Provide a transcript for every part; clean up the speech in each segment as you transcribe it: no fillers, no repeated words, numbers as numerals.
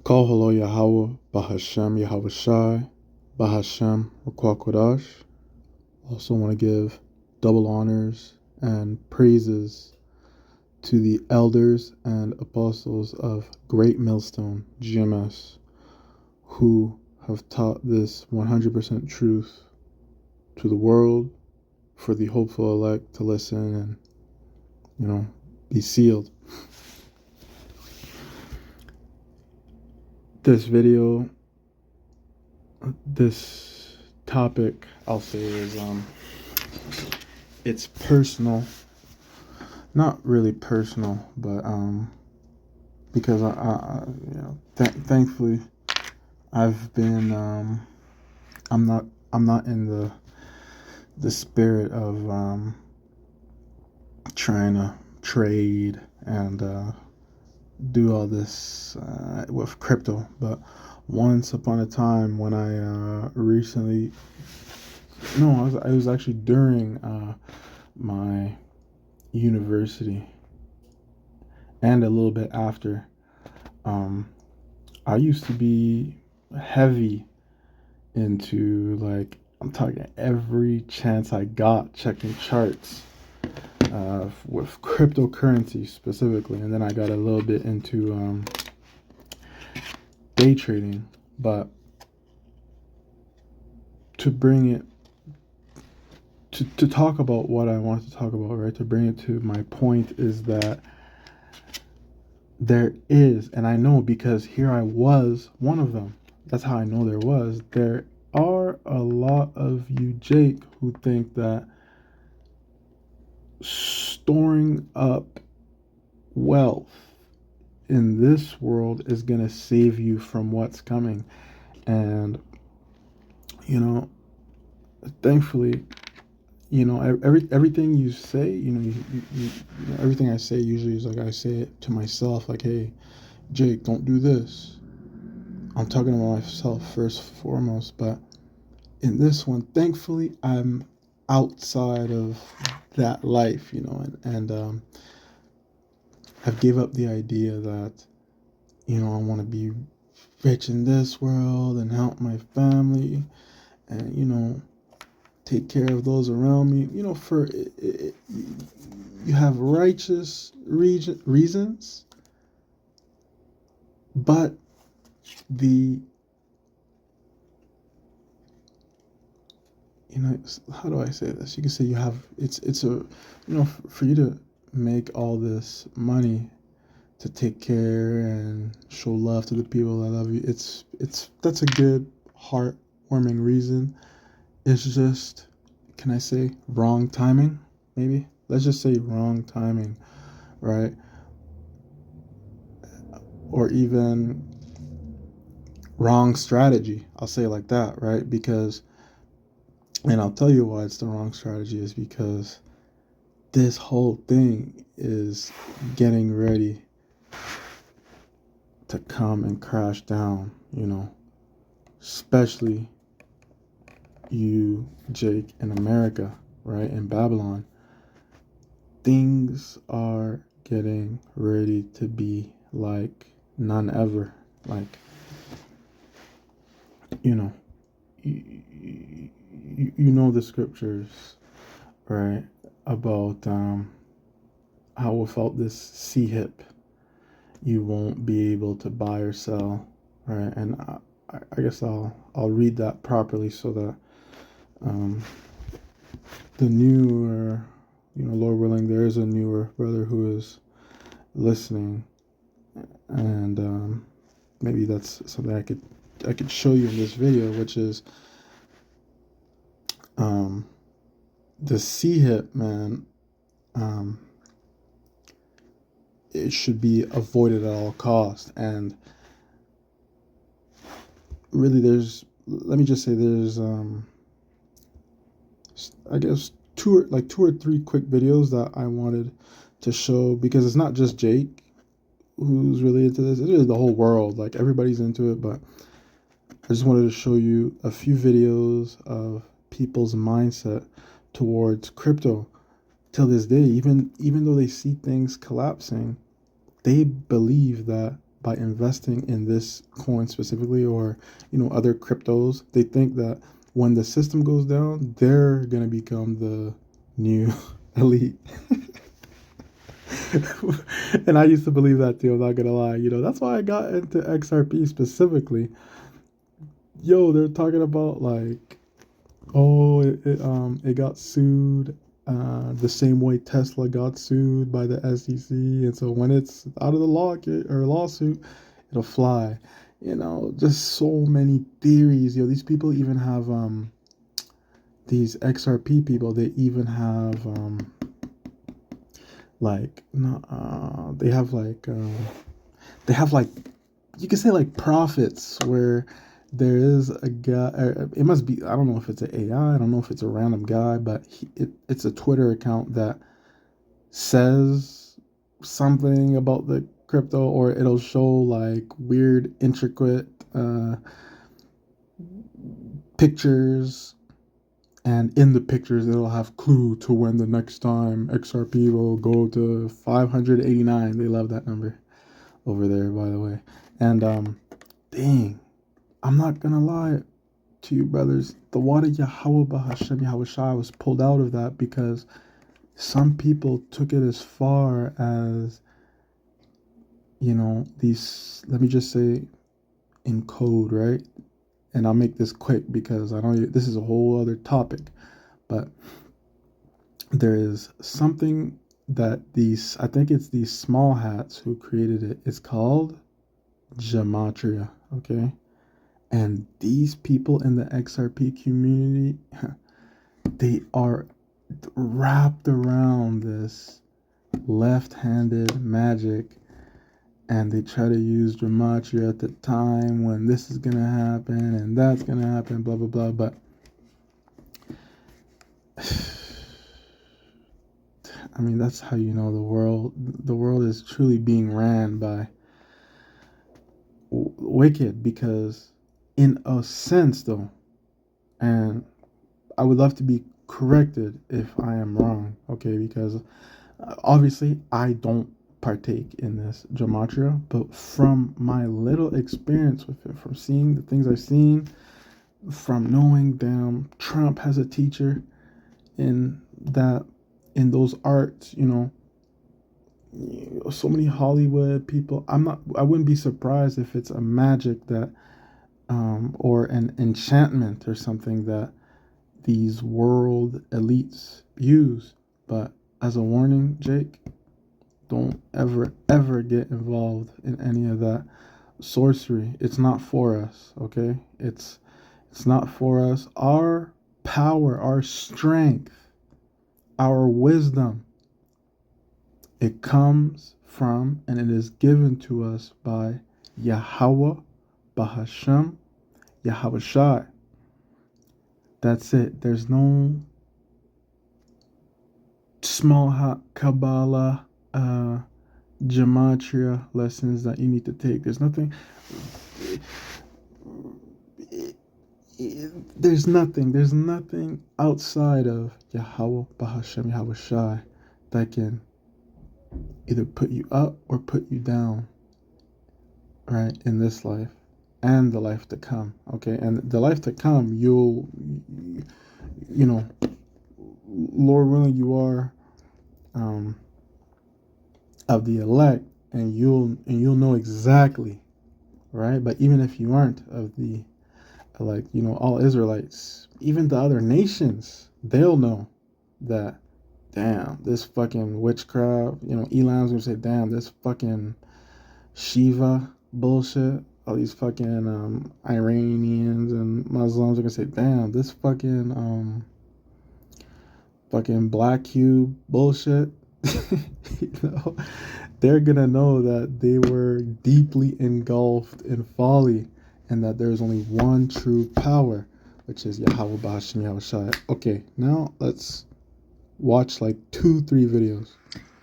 Call hello YAHAWAH, bahasham Yahawashi, bahasham Kodash. Also want to give double honors and praises to the elders and apostles of Great Millstone, GMS, who have taught this 100% truth to the world for the hopeful elect to listen and, be sealed. This video, this topic, I'll say is, it's personal. Not really personal, but, because thankfully, I've been, I'm not in the spirit of, trying to trade and, do all this with crypto. But once upon a time when I recently, no, it was actually during my university and a little bit after, I used to be heavy into, like, I'm talking every chance I got checking charts with cryptocurrency specifically, and then I got a little bit into day trading. But to bring it to talk about what I want to talk about, right? To bring it to my point is that there is, and I know because here I was one of them. That's how I know there are a lot of you, Jake, who think that storing up wealth in this world is going to save you from what's coming. And thankfully, everything you say, you everything I say usually is like I say it to myself, like, hey, Jake, don't do this. I'm talking about myself first and foremost. But in this one, thankfully, I'm outside of that life, and I've gave up the idea that, I want to be rich in this world and help my family and, take care of those around me. For it, you have righteous reasons, but how do I say this? You can say you have, it's a, for you to make all this money to take care and show love to the people that love you. That's a good, heartwarming reason. It's just, can I say wrong timing? Maybe let's just say wrong timing, right? Or even wrong strategy. I'll say it like that, right? Because, and I'll tell you why it's the wrong strategy, is because this whole thing is getting ready to come and crash down, especially you, Jake, in America, right? In Babylon, things are getting ready to be like none ever. Like, you know the scriptures, right? About how without this sea hip, you won't be able to buy or sell, right? And I guess I'll read that properly so that the newer, Lord willing, there is a newer brother who is listening, and maybe that's something I could show you in this video, which is the sea hip, man. It should be avoided at all costs. And really, let me just say there's I guess two or three quick videos that I wanted to show, because it's not just Jake who's really into this. It is the whole world. Like, everybody's into it. But I just wanted to show you a few videos of people's mindset towards crypto till this day. Even though they see things collapsing, they believe that by investing in this coin specifically, or other cryptos, they think that when the system goes down, they're gonna become the new elite. And I used to believe that too. I'm not gonna lie. That's why I got into XRP specifically. Yo, they're talking about like, oh, it got sued, the same way Tesla got sued by the SEC, and so when it's out of the lawsuit, it'll fly. Just so many theories. These people even have these XRP people. They even have like no, they have like, you can say like prophets, where there is a guy. It must be, I don't know if it's an AI. I don't know if it's a random guy, but it's a Twitter account that says something about the crypto, or it'll show like weird, intricate pictures, and in the pictures it'll have clue to when the next time XRP will go to 589. They love that number over there, by the way. And dang, I'm not gonna lie to you, brothers. The water Yahawah, bahasham, Yahawashi was pulled out of that because some people took it as far as, these, let me just say, in code, right? And I'll make this quick because I know this is a whole other topic, but there is something that I think it's these small hats who created it. It's called gematria, okay? And these people in the XRP community, they are wrapped around this left-handed magic, and they try to use gematria at the time when this is gonna happen and that's gonna happen, blah blah blah. But I mean, that's how the world is truly being ran by wicked, because in a sense though, and I would love to be corrected if I am wrong, okay, because obviously I don't partake in this gematria, but from my little experience with it, from seeing the things I've seen, from knowing, damn, Trump has a teacher in those arts, so many Hollywood people. I wouldn't be surprised if it's a magic that or an enchantment or something that these world elites use. But as a warning, Jake, don't ever get involved in any of that sorcery. It's not for us, okay? It's not for us. Our power, our strength, our wisdom, it comes from and it is given to us by Yahawah, bahasham, Yahawashi. That's it. There's no small hat Kabbalah, gematria lessons that you need to take. There's nothing. There's nothing outside of Yahawah, bahasham, Yahawashi that can either put you up or put you down, right, in this life and the life to come, okay? And the life to come, you'll, Lord willing, you are of the elect, and you'll know exactly, right? But even if you aren't of the elect, all Israelites, even the other nations, they'll know that, damn, this fucking witchcraft, Elam's gonna say, damn, this fucking Shiva bullshit. All these fucking Iranians and Muslims are gonna say, damn, this fucking black cube bullshit. They're gonna know that they were deeply engulfed in folly, and that there's only one true power, which is Yahawah, bahasham, Yahawashi. Okay, now let's watch like 2-3 videos.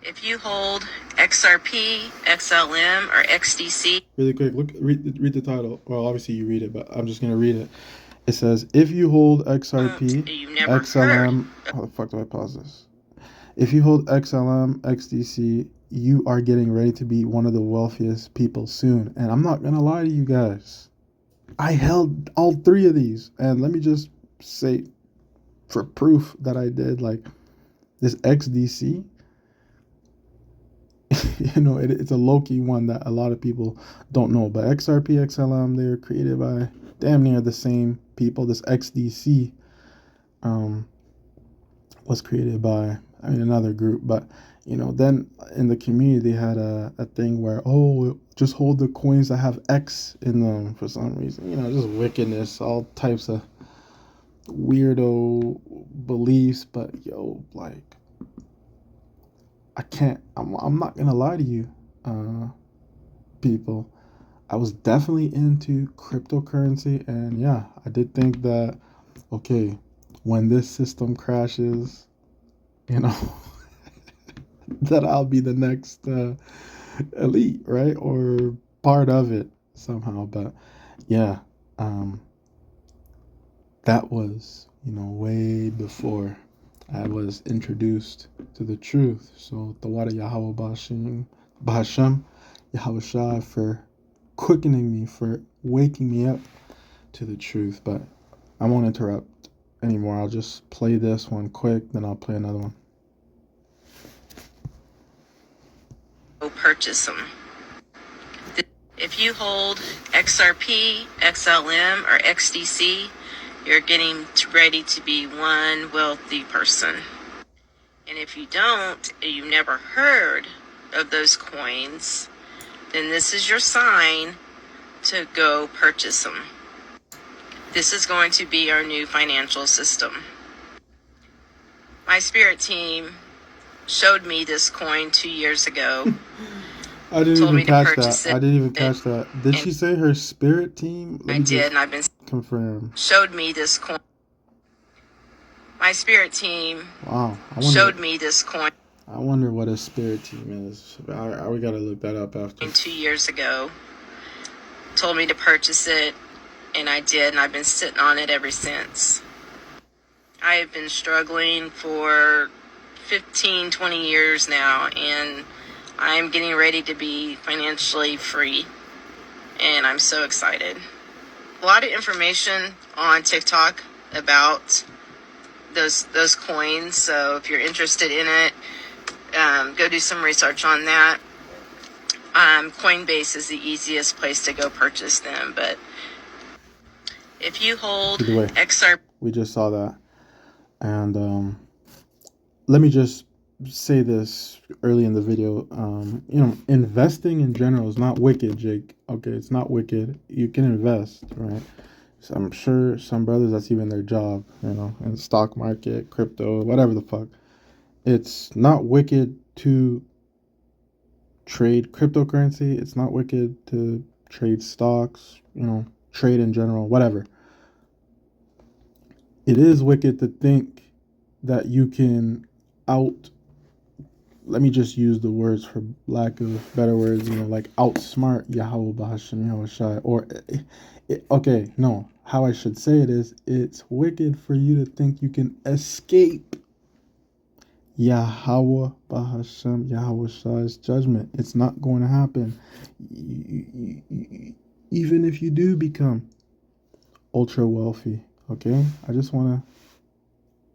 If you hold XRP, XLM, or XDC. Really quick, read the title. Well, obviously you read it, but I'm just gonna read it. It says, if you hold XRP, XLM, how the fuck do I pause this? If you hold XLM, XDC, you are getting ready to be one of the wealthiest people soon. And I'm not gonna lie to you guys, I held all three of these, and let me just say, for proof that I did, like this XDC, it's a low-key one that a lot of people don't know. But XRP, XLM, they're created by damn near the same people. This XDC was created by, another group. But, then in the community, they had a thing where, just hold the coins that have X in them for some reason. Just wickedness, all types of weirdo beliefs. But, like, I'm not gonna lie to you, people. I was definitely into cryptocurrency, and yeah, I did think that, okay, when this system crashes, you know, that I'll be the next elite, right? Or part of it somehow. But yeah, that was, way before I was introduced to the truth. So the water Yahawashi, bahasham, Yahawashi for quickening me, for waking me up to the truth. But I won't interrupt anymore. I'll just play this one quick, then I'll play another one. Go purchase them. If you hold XRP, XLM, or XDC, you're getting ready to be one wealthy person. And if you don't, and you've never heard of those coins, then this is your sign to go purchase them. This is going to be our new financial system. My spirit team showed me this coin 2 years ago. I didn't Told even me to catch purchase that. it. I didn't even catch that. Did she say her spirit team? I did, and I've been confirm. Showed me this coin. My spirit team Wow. showed me this coin I wonder what a spirit team is. We gotta look that up after. 2 years ago. Told me to purchase it, and I did, and I've been sitting on it ever since. I have been struggling for 15, 20 years now, and I'm getting ready to be financially free, and I'm so excited. A lot of information on TikTok about those coins, so if you're interested in it, go do some research on that. Coinbase is the easiest place to go purchase them, but if you hold XRP, we just saw that, and let me just say this early in the video. Investing in general is not wicked, Jake. Okay, it's not wicked. You can invest, right? So I'm sure some brothers, that's even their job, in the stock market, crypto, whatever the fuck. It's not wicked to trade cryptocurrency. It's not wicked to trade stocks, trade in general, whatever. It is wicked to think that you can let me just use the words for lack of better words, like outsmart Yahawah, bahasham, Yahawashi. Or, okay, no, how I should say it is, it's wicked for you to think you can escape Yahawah, bahasham, Yahawashi's judgment. It's not going to happen. Even if you do become ultra wealthy, okay? I just want to,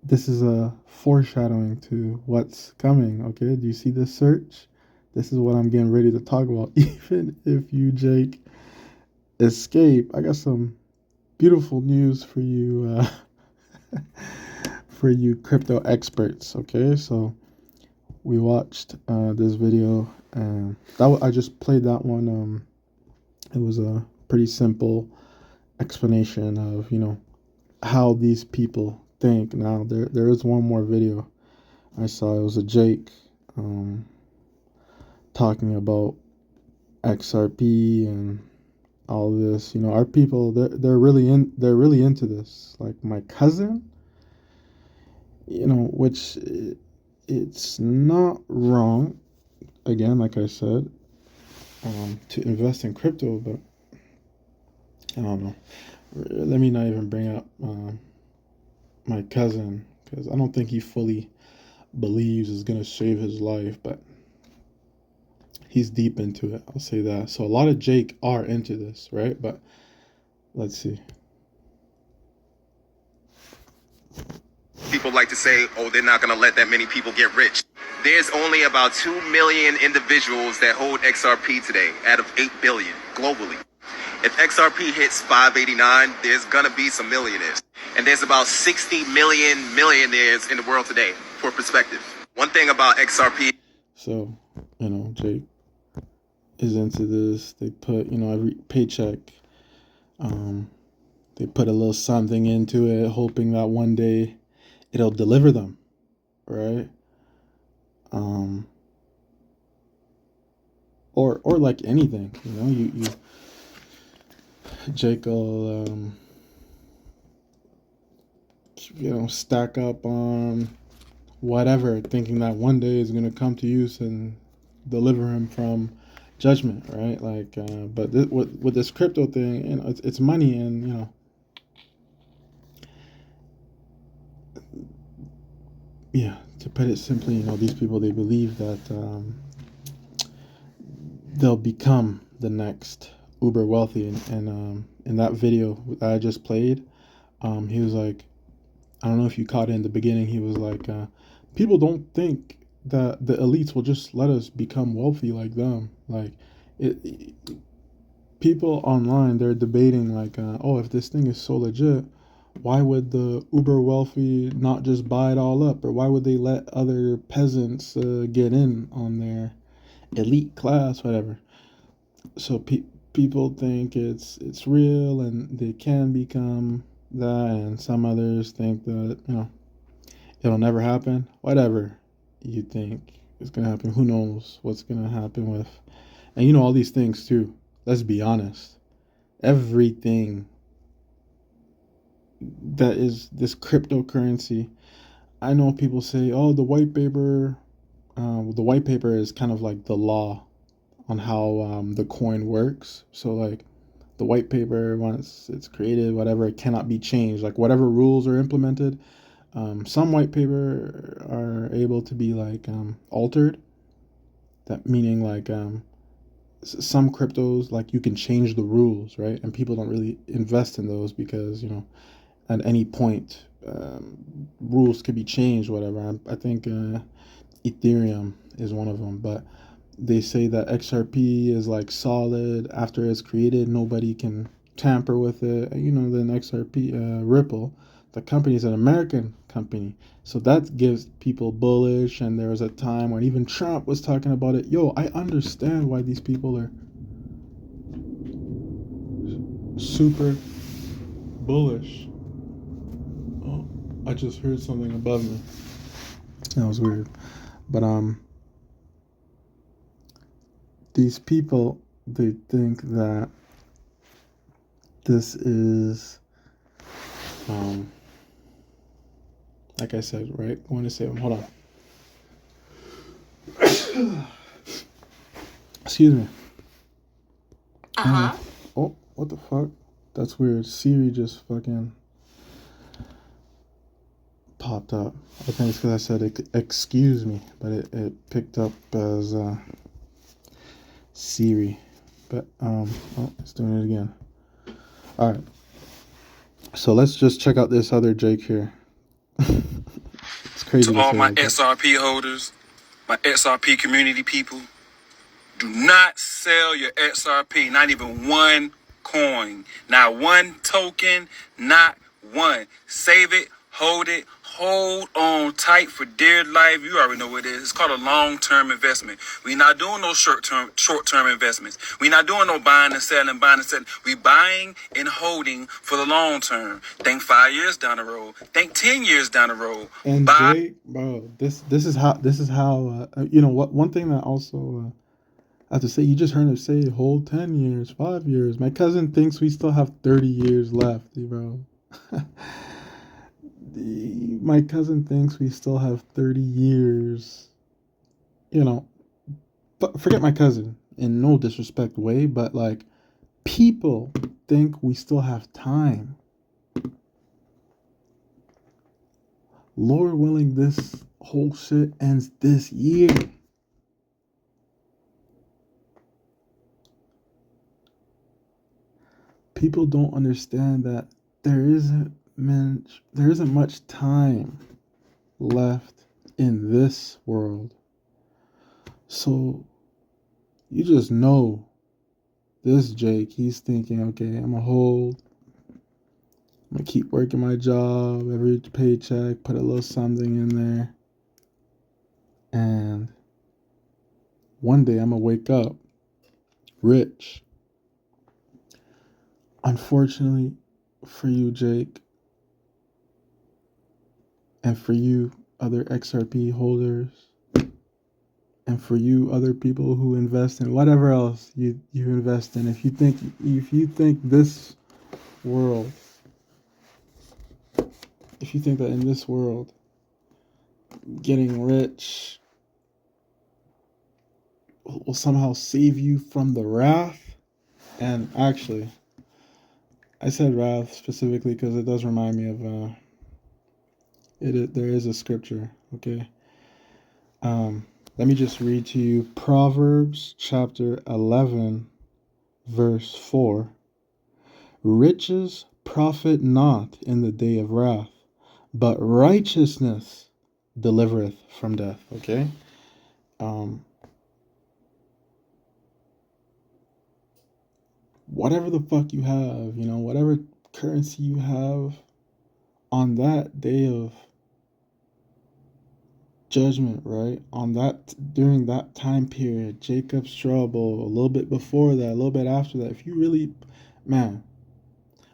this is a foreshadowing to what's coming, okay? Do you see this search? This is what I'm getting ready to talk about. Even if you, Jake, escape, I got some beautiful news for you, for you crypto experts, okay? So we watched this video, and I just played that one. It was a pretty simple explanation of, how these people think. Now there is one more video I saw. It was a Jake talking about XRP and all this. Our people, they're really into this. Like my cousin, which it's not wrong. Again, like I said, to invest in crypto, but I don't know. Let me not even bring up my cousin, because I don't think he fully believes it's gonna save his life. But He's deep into it. I'll say that. So a lot of Jake are into this, right? But let's see. People like to say, oh, they're not going to let that many people get rich. There's only about 2 million individuals that hold XRP today out of 8 billion globally. If XRP hits 589, there's going to be some millionaires. And there's about 60 million millionaires in the world today, for perspective. One thing about XRP. So, Jake is into this. They put, every paycheck, they put a little something into it, hoping that one day it'll deliver them, right? Or like anything, you Jake will, stack up on whatever, thinking that one day is going to come to use and deliver him from judgment, right? Like, but with this crypto thing, it's money, and yeah, to put it simply, these people, they believe that they'll become the next uber wealthy, and in that video that I just played, he was like, I don't know if you caught it in the beginning, he was like, people don't think that the elites will just let us become wealthy like them. Like, people online, they're debating like, oh, if this thing is so legit, why would the uber wealthy not just buy it all up? Or why would they let other peasants get in on their elite class, whatever? So people think it's real and they can become that, and some others think that it'll never happen. Whatever you think is gonna happen, who knows what's gonna happen with, and all these things too. Let's be honest. Everything that is this cryptocurrency, I know people say, oh, the white paper. The white paper is kind of like the law on how the coin works. So like the white paper, once it's created, whatever, it cannot be changed. Like whatever rules are implemented, some white paper are able to be like altered. That meaning like some cryptos, like you can change the rules, right? And people don't really invest in those because at any point rules could be changed, whatever. I think Ethereum is one of them, but they say that XRP is like solid after it's created. Nobody can tamper with it. Then XRP, Ripple, the company is an American company. So that gives people bullish. And there was a time when even Trump was talking about it. Yo, I understand why these people are super bullish. Oh, I just heard something above me. That was weird. But these people, they think that this is like I said, right? Going to say, hold on. Excuse me. Oh, what the fuck? That's weird. Siri just fucking popped up. I think it's because I said excuse me, but it picked up as Siri. But oh, it's doing it again. All right. So let's just check out this other Jake here. It's crazy. To all my XRP holders, my XRP community people, do not sell your XRP. Not even one coin, not one token, not one. Save it, hold on tight for dear life. You already know what it is. It's called a long-term investment. We're not doing no short-term investments. We're not doing no buying and selling. We buying and holding for the long term. Think 5 years down the road. Think 10 years down the road. And Jay, bro, this is how what one thing that also I have to say, you just heard him say hold 10 years, 5 years. My cousin thinks we still have 30 years left, bro. My cousin thinks we still have 30 years. But forget my cousin in no disrespect way, but like people think we still have time. Lord willing, this whole shit ends this year. people don't understand that there isn't much time left in this world. So you just know this Jake, he's thinking, okay, I'm gonna keep working my job, every paycheck, put a little something in there. And one day I'm gonna wake up rich. Unfortunately for you, Jake, and for you other XRP holders, and for you other people who invest in whatever else you invest in, if you think this world, if you think that in this world getting rich will somehow save you from the wrath, and actually I said wrath specifically because it does remind me of there is a scripture, okay? Let me just read to you Proverbs chapter 11 verse 4. Riches profit not in the day of wrath, but righteousness delivereth from death, okay? Whatever the fuck you have, whatever currency you have, on that day of judgment, right? During that time period, Jacob's trouble, a little bit before that, a little bit after that, if you really, man,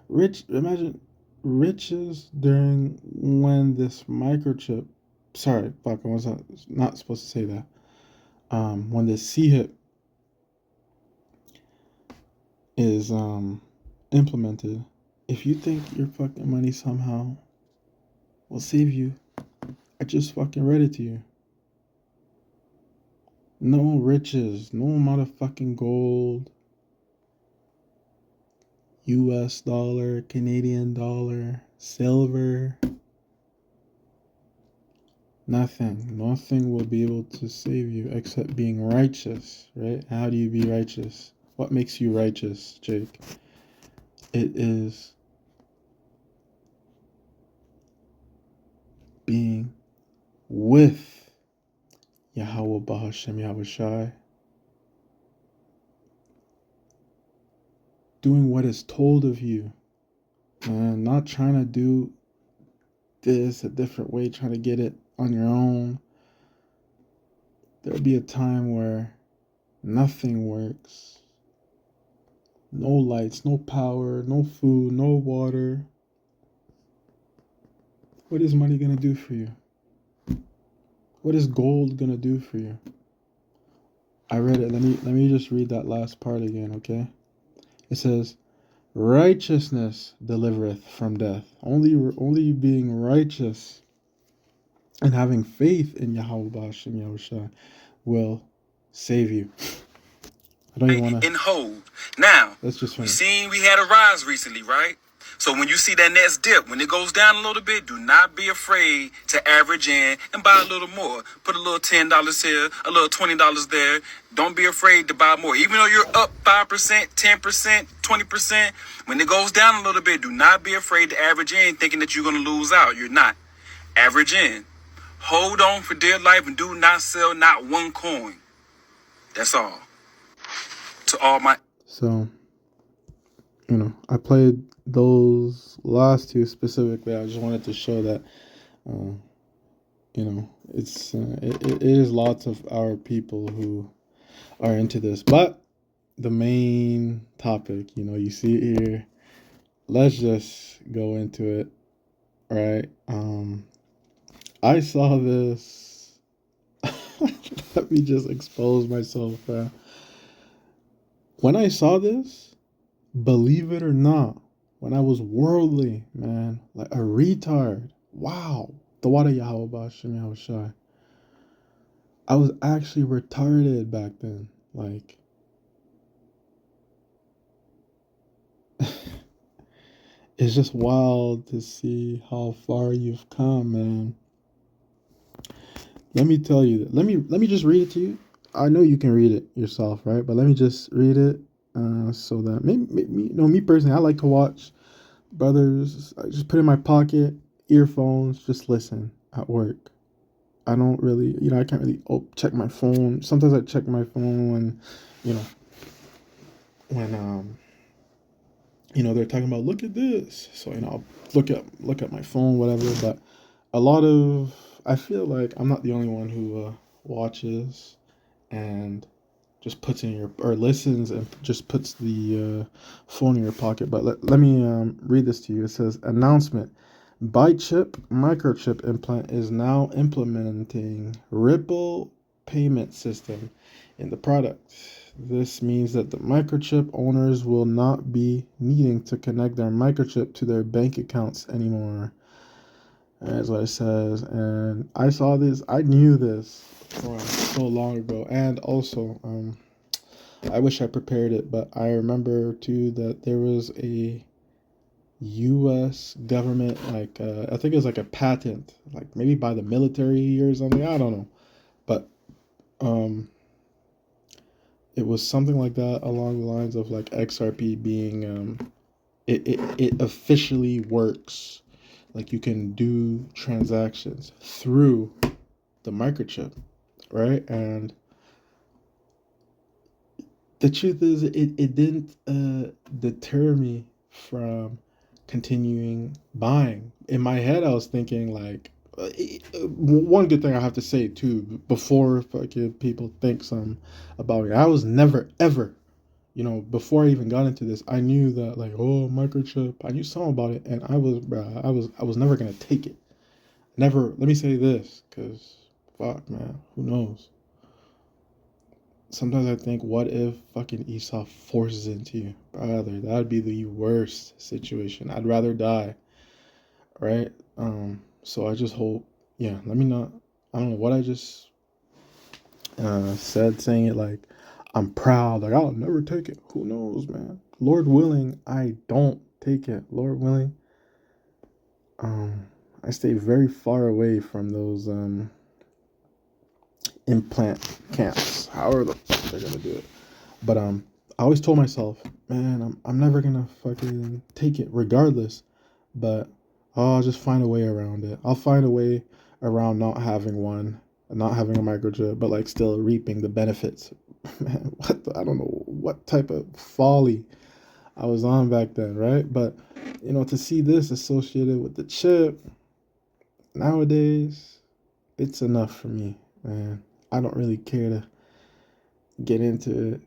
imagine riches during when this microchip, sorry, fuck, I was not supposed to say that. When the C-hip is implemented, if you think your fucking money somehow will save you, I just fucking read it to you. No riches, no amount of fucking gold, US dollar, Canadian dollar, silver, nothing will be able to save you except being righteous, right? How do you be righteous? What makes you righteous, Jake? It is being with Yahawah, bahasham, Yahawashi, doing what is told of you, and not trying to do this a different way, trying to get it on your own. There'll be a time where nothing works. No lights, no power, no food, no water. What is money gonna do for you? What is gold gonna do for you? I read it. Let me just read that last part again, okay? It says, righteousness delivereth from death. Only being righteous and having faith in Yahawah, bahasham, Yahawashi will save you. I don't even want to. In hold. Now, Let's just finish. we had a rise recently, right? So when you see that next dip, when it goes down a little bit, do not be afraid to average in and buy a little more. Put a little $10 here, a little $20 there. Don't be afraid to buy more. Even though you're up 5%, 10%, 20%, when it goes down a little bit, do not be afraid to average in thinking that you're going to lose out. You're not. Average in. Hold on for dear life and do not sell not one coin. That's all. To all my... So, I played those last two specifically. I just wanted to show that, it's it is lots of our people who are into this. But the main topic, you see it here. Let's just go into it, right? I saw this. Let me just expose myself. When I saw this, believe it or not, when I was worldly, man, like a retard, wow, the water Yahawah, bahasham, Yahawashi, I was actually retarded back then. Like, it's just wild to see how far you've come, man. Let me tell you that. Let me just read it to you. I know you can read it yourself, right? But let me just read it so that me personally, I like to watch brothers. I just put it in my pocket, earphones, just listen at work. I don't really, I can't really check my phone. Sometimes I check my phone when, you know, when they're talking about look at this. So I'll look at my phone, whatever. But a lot of I feel like I'm not the only one who watches and just puts in your or listens and just puts the phone in your pocket. But let me read this to you. It says announcement. ByteChip microchip implant is now implementing Ripple payment system in the product. This means that the microchip owners will not be needing to connect their microchip to their bank accounts anymore. That's what it says. And I saw this, I knew this from so long ago. And also, I wish I prepared it, but I remember too that there was a U.S. government, like I think it was like a patent, like maybe by the military or something. I don't know, but um, it was something like that along the lines of like XRP being it officially works. Like you can do transactions through the microchip, right? And the truth is, it didn't deter me from continuing buying. In my head, I was thinking like, one good thing I have to say too, before fucking people think some about me, I was never ever, before I even got into this, I knew that like, oh, microchip, I knew something about it, and I was never gonna take it. Never. Let me say this, cause fuck, man, who knows? Sometimes I think, what if fucking Esau forces into you, brother? That'd be the worst situation. I'd rather die, right? So I just hope, yeah. Let me not. I don't know what I just said, saying it like I'm proud, like I'll never take it. Who knows, man? Lord willing, I don't take it. Lord willing, I stay very far away from those implant camps. However the fuck they're gonna do it. But I always told myself, man, I'm never gonna fucking take it regardless. But I'll just find a way around it. I'll find a way around not having one, not having a microchip, but like still reaping the benefits. Man, I don't know what type of folly I was on back then, right? But to see this associated with the chip nowadays, it's enough for me, man. I don't really care to get into it,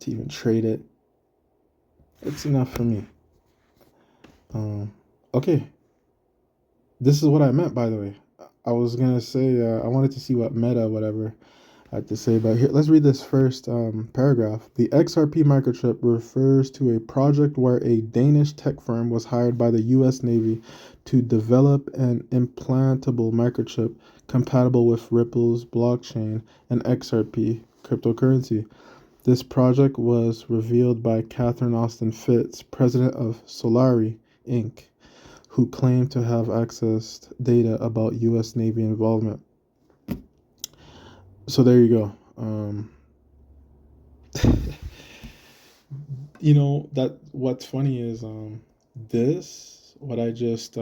to even trade it. It's enough for me. Okay. This is what I meant, by the way. I was gonna say I wanted to see what meta whatever I had to say, but here let's read this first paragraph. The XRP microchip refers to a project where a Danish tech firm was hired by the U.S. Navy to develop an implantable microchip compatible with Ripple's blockchain and XRP cryptocurrency. This project was revealed by Catherine Austin Fitts, president of Solari, Inc., who claimed to have accessed data about U.S. Navy involvement. So there you go. That what's funny is this, what I just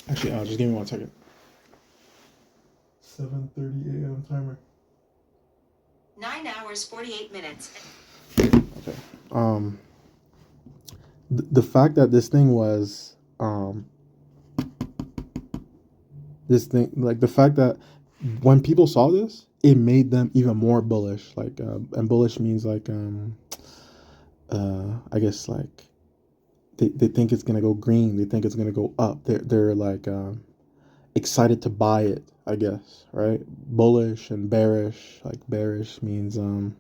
actually, just give me 1 second. 7:30 a.m. timer. 9 hours, 48 minutes. Okay. The fact that this thing was this thing, like the fact that when people saw this, it made them even more bullish. Like, and bullish means like I guess like they think it's gonna go green. They think it's gonna go up. They're like excited to buy it, I guess, right? Bullish and bearish. Like bearish means kind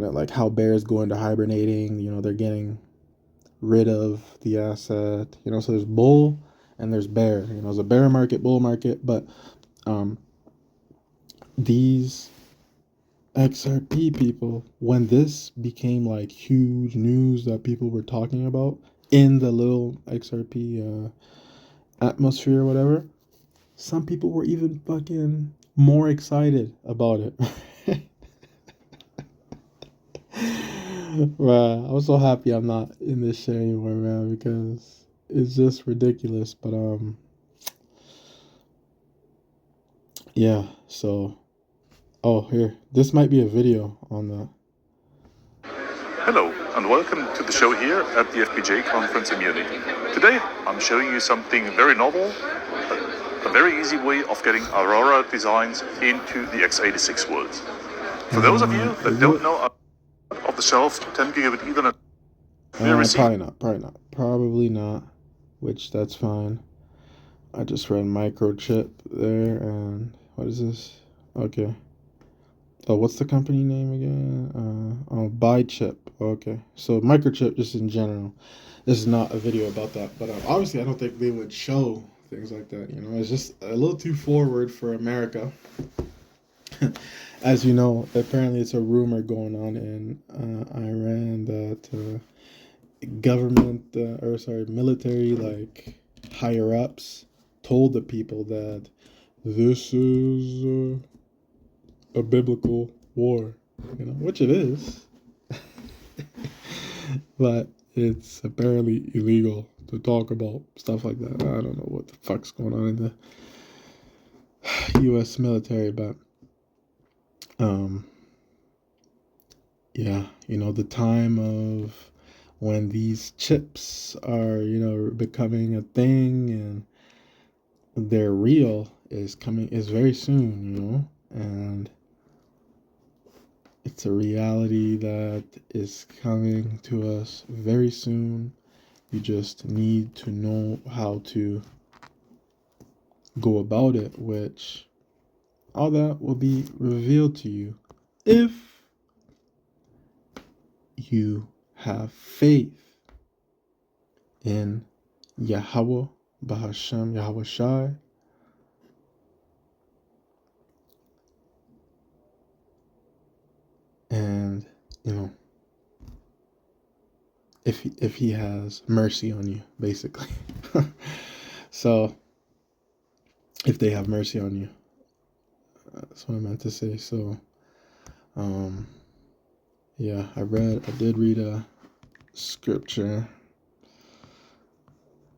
of like how bears go into hibernating. They're getting rid of the asset. So there's bull and there's bear. There's a bear market, bull market, but these XRP people, when this became like huge news that people were talking about in the little XRP atmosphere or whatever, some people were even fucking more excited about it. Man, I'm so happy I'm not in this shit anymore, man, because it's just ridiculous. But yeah. So, oh, here, this might be a video on that. Hello, and welcome to the show here at the FPJ conference in Munich. Today, I'm showing you something very novel, a very easy way of getting Aurora designs into the x86 world. For those of you that don't know off the shelf 10 gigabit Ethernet, Probably not. Which that's fine. I just read microchip there, and what is this? Okay. Oh, what's the company name again? Oh, buy chip. Okay, so microchip, just in general. This is not a video about that, but obviously, I don't think they would show things like that. You know, it's just a little too forward for America. As you know, apparently, it's a rumor going on in Iran that government, military, like higher ups, told the people that this is a biblical war, you know, which it is, but it's apparently illegal to talk about stuff like that. I don't know what the fuck's going on in the U.S. military, but yeah, you know, the time of when these chips are, you know, becoming a thing and they're real is very soon, you know, and it's a reality that is coming to us very soon. You just need to know how to go about it, which all that will be revealed to you if you have faith in Yahawah, bahasham, Yahawashi, and you know, if he has mercy on you, basically. So if they have mercy on you, that's what I meant to say. So yeah, I did read a scripture.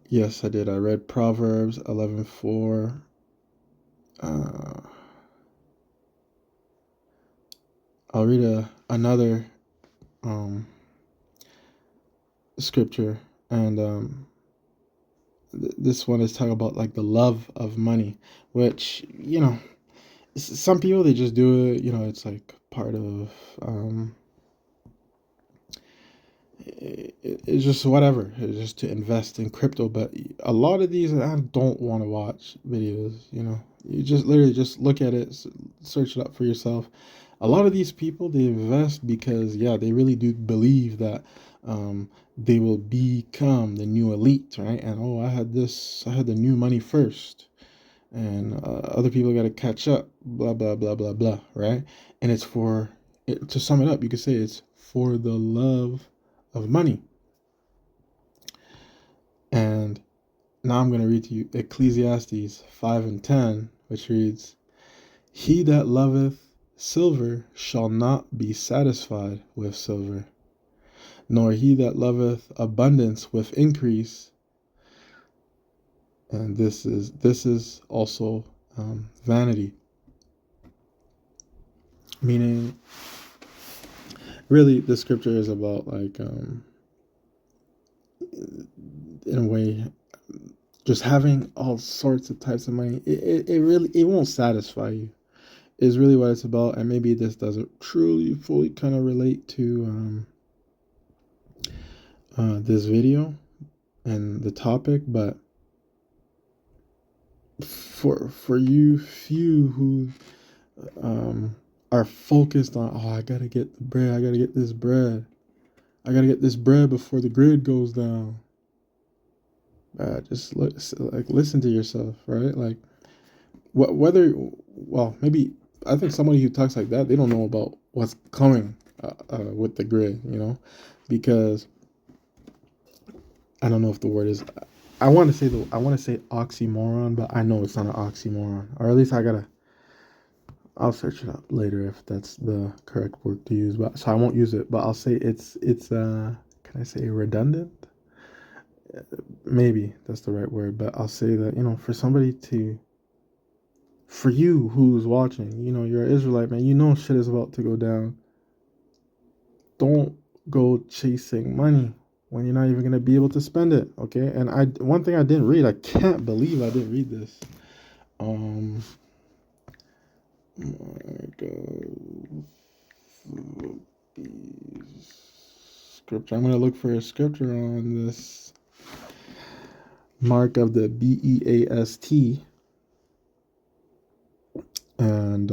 Yes, I did. I read Proverbs 11:4. I'll read another scripture, and this one is talking about like the love of money, which, you know, some people, they just do it, you know, it's like part of it's just whatever. It's just to invest in crypto. But a lot of these, I don't want to watch videos. You know, you just literally just look at it, search it up for yourself. A lot of these people, they invest because, yeah, they really do believe that they will become the new elite, right? And oh, I had the new money first, and other people got to catch up. Blah blah blah blah blah, right? And it's to sum it up, you could say it's for the love of money. And now I'm going to read to you Ecclesiastes 5:10, which reads, "He that loveth silver shall not be satisfied with silver, nor he that loveth abundance with increase." And this is also vanity. Meaning, really, the scripture is about, like, in a way, just having all sorts of types of money. It really won't satisfy you, is really what it's about. And maybe this doesn't truly fully kind of relate to this video and the topic, but for you few who are focused on, oh, I gotta get the bread, I gotta get this bread, I gotta get this bread before the grid goes down. Just listen to yourself, right? Like, maybe, I think somebody who talks like that, they don't know about what's coming with the grid, you know, because I don't know if the word is, I want to say oxymoron, but I know it's not an oxymoron, or at least I gotta I'll search it up later if that's the correct word to use. But so I won't use it. But I'll say it's can I say redundant? Maybe that's the right word. But I'll say that, for somebody to, for you who's watching, you're an Israelite, man. You know shit is about to go down. Don't go chasing money when you're not even gonna be able to spend it. Okay. And one thing I didn't read. I can't believe I didn't read this. My God. Scripture. I'm gonna look for a scripture on this mark of the BEAST, and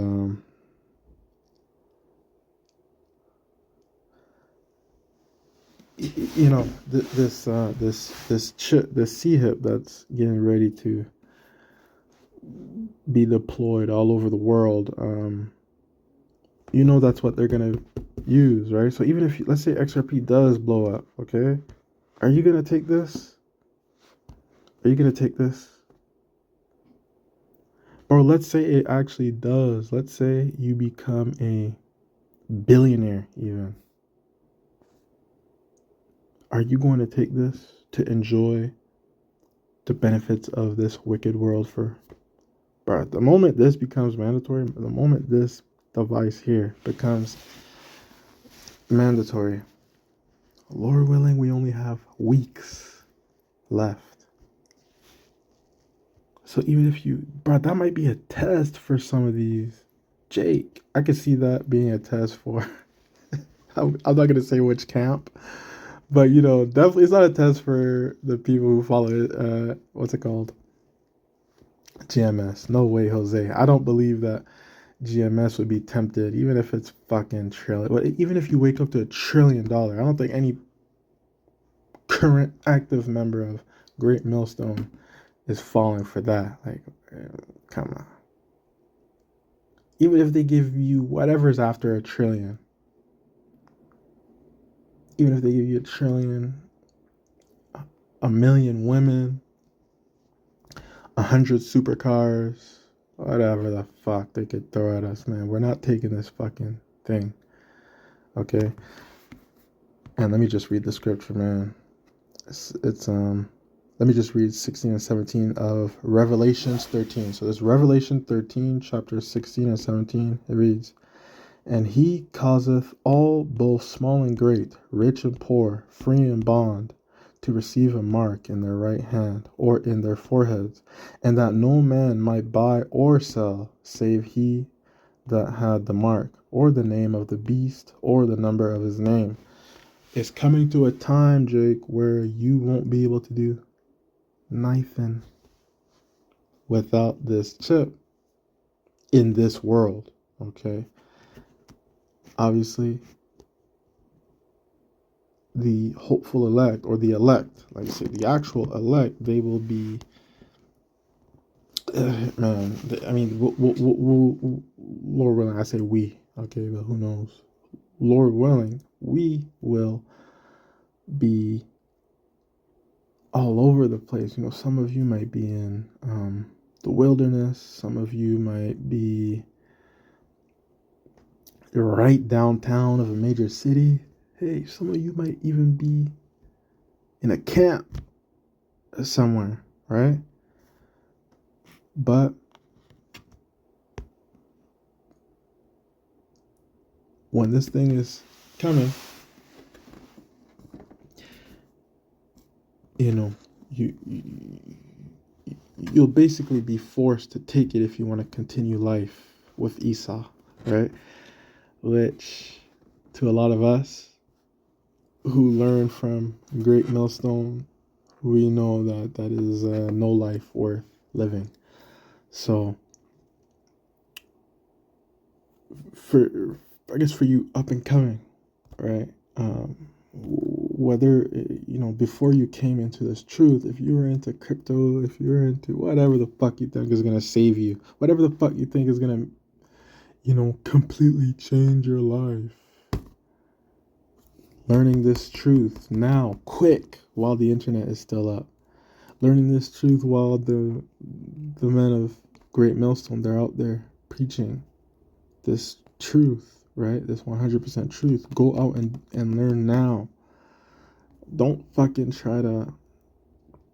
this sea hip that's getting ready to be deployed all over the world. That's what they're gonna use, right? So even if let's say XRP does blow up, okay, are you gonna take this? Are you gonna take this? Or let's say it actually does. Let's say you become a billionaire, even. Are you going to take this to enjoy the benefits of this wicked world for? Bro, the moment this becomes mandatory, the moment this device here becomes mandatory, Lord willing, we only have weeks left. So even if that might be a test for some of these. Jake, I could see that being a test for, I'm not going to say which camp, but definitely it's not a test for the people who follow it. What's it called? GMS. No way, Jose. I don't believe that GMS would be tempted, even if it's fucking trillion. But even if you wake up to $1 trillion, I don't think any current active member of Great Millstone is falling for that. Like, come on. Even if they give you whatever's after $1 trillion, even if they give you $1 trillion, 1 million women, 100 supercars, whatever the fuck they could throw at us, man. We're not taking this fucking thing. Okay? And let me just read the scripture, man. Let me just read 16 and 17 of Revelations 13. So this Revelation 13, chapter 16 and 17, it reads, "And he causeth all, both small and great, rich and poor, free and bond, to receive a mark in their right hand or in their foreheads, and that no man might buy or sell, save he that had the mark, or the name of the beast, or the number of his name." It's coming to a time, Jake, where you won't be able to do nothing without this chip in this world, okay? Obviously, the hopeful elect, or the elect, like I say, the actual elect, they will be, man, I mean, Lord willing, I say we, okay, but who knows? Lord willing, we will be all over the place. Some of you might be in the wilderness. Some of you might be right downtown of a major city. Hey, some of you might even be in a camp somewhere, right? But when this thing is coming, you'll basically be forced to take it if you want to continue life with Esau, right? Which, to a lot of us who learn from Great Millstone, we know that is no life worth living. So, I guess for you up and coming, right? Whether, before you came into this truth, if you were into crypto, if you're into whatever the fuck you think is going to save you, whatever the fuck you think is going to, completely change your life, learning this truth now, quick, while the internet is still up. Learning this truth while the men of Great Millstone, they're out there preaching this truth, right? This 100% truth. Go out and learn now. Don't fucking try to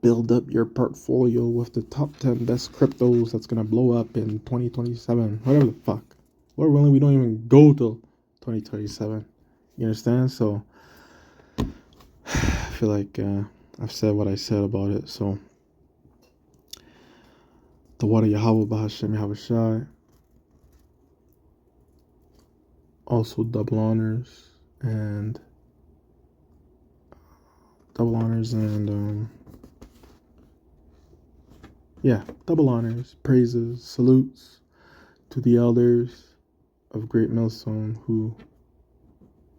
build up your portfolio with the top 10 best cryptos that's gonna blow up in 2027. Whatever the fuck. Lord willing, we don't even go till 2027. You understand? So I feel like I've said what I said about it. So the water Yahawah, bahasham, Yahawashi. Also double honors and double honors, praises, salutes to the elders of Great Millstone who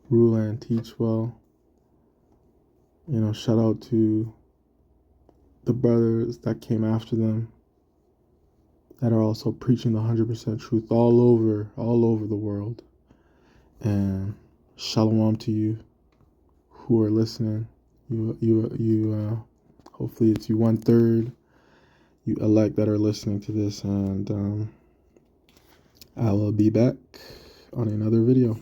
rule and teach well. You know, shout out to the brothers that came after them that are also preaching the 100% truth all over the world. And shalom to you who are listening. You hopefully it's you 1/3 you elect that are listening to this, and I will be back on another video.